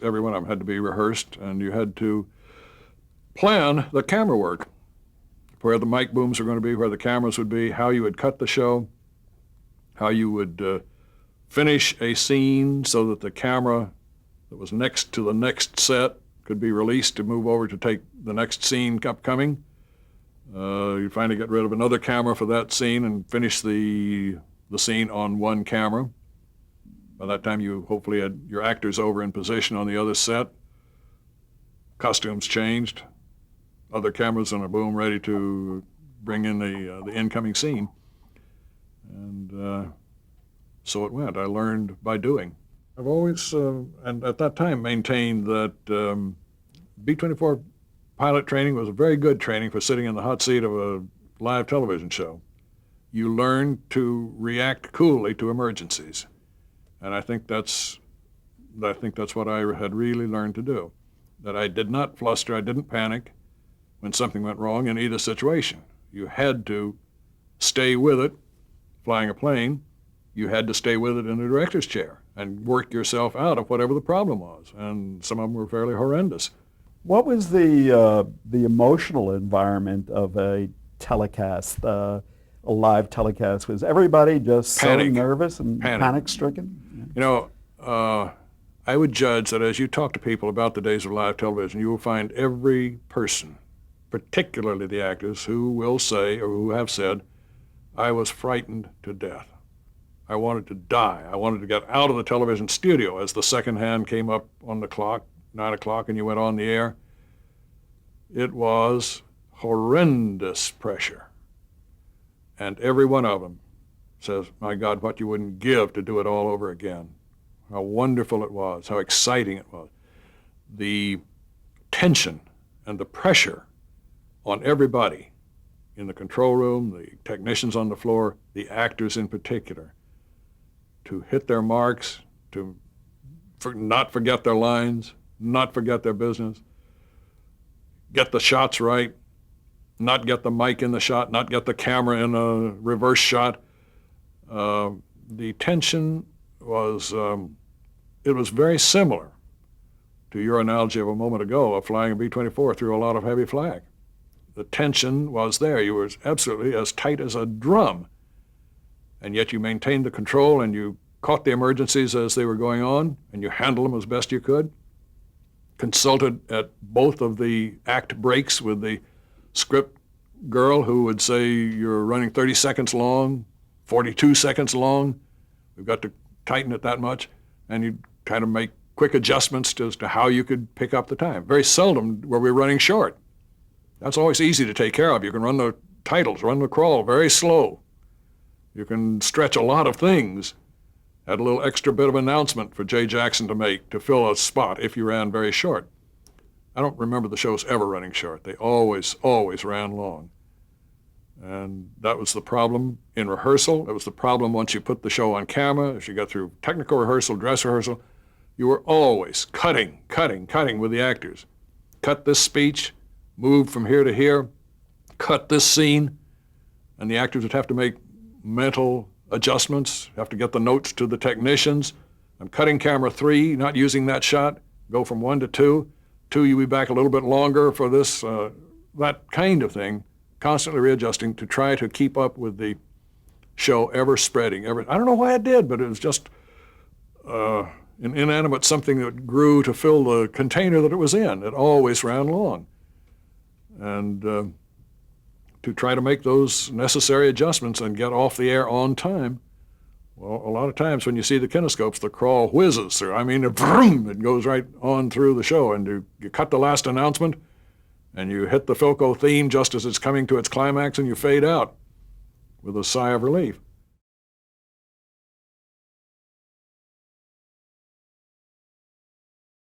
Every one of them had to be rehearsed, and you had to plan the camera work, where the mic booms were going to be, where the cameras would be, how you would cut the show, how you would finish a scene so that the camera that was next to the next set could be released to move over to take the next scene upcoming. You finally get rid of another camera for that scene and finish the scene on one camera. By that time, you hopefully had your actors over in position on the other set. Costumes changed. Other cameras on a boom ready to bring in the incoming scene. And so it went. I learned by doing. I've always, and at that time, maintained that B-24 pilot training was a very good training for sitting in the hot seat of a live television show. You learn to react coolly to emergencies. And I think that's what I had really learned to do. That I did not fluster, I didn't panic when something went wrong in either situation. You had to stay with it, flying a plane. You had to stay with it in the director's chair and work yourself out of whatever the problem was. And some of them were fairly horrendous. What was the emotional environment of a telecast, a live telecast? Was everybody just so nervous and panic-stricken? You know, I would judge that as you talk to people about the days of live television, you will find every person, particularly the actors, who will say or who have said, I was frightened to death. I wanted to die. I wanted to get out of the television studio as the second hand came up on the clock, 9 o'clock, and you went on the air. It was horrendous pressure. And every one of them says, my God, what you wouldn't give to do it all over again. How wonderful it was, how exciting it was. The tension and the pressure on everybody in the control room, the technicians on the floor, the actors in particular, to hit their marks, to not forget their lines, not forget their business, get the shots right, not get the mic in the shot, not get the camera in a reverse shot. The tension was, it was very similar to your analogy of a moment ago of flying a B-24 through a lot of heavy flag. The tension was there. You were absolutely as tight as a drum, and yet you maintained the control and you caught the emergencies as they were going on and you handled them as best you could. Consulted at both of the act breaks with the script girl who would say, you're running 30 seconds long, 42 seconds long, we've got to tighten it that much, and you'd kind of make quick adjustments as to how you could pick up the time. Very seldom were we running short. That's always easy to take care of. You can run the titles, run the crawl very slow. You can stretch a lot of things. Add a little extra bit of announcement for Jay Jackson to make to fill a spot if you ran very short. I don't remember the shows ever running short. They always ran long. And that was the problem in rehearsal. It was the problem once you put the show on camera. As you got through technical rehearsal, dress rehearsal, you were always cutting with the actors. Cut this speech, move from here to here, cut this scene, and the actors would have to make mental adjustments, have to get the notes to the technicians. I'm cutting camera 3, not using that shot, go from 1 to 2. 2, you be back a little bit longer for this, that kind of thing, constantly readjusting to try to keep up with the show ever spreading. I don't know why it did, but it was just an inanimate something that grew to fill the container that it was in. It always ran long. And to try to make those necessary adjustments and get off the air on time, well, a lot of times when you see the kinescopes, the crawl whizzes through. I mean, it goes right on through the show, and you cut the last announcement, and you hit the Philco theme just as it's coming to its climax, and you fade out with a sigh of relief.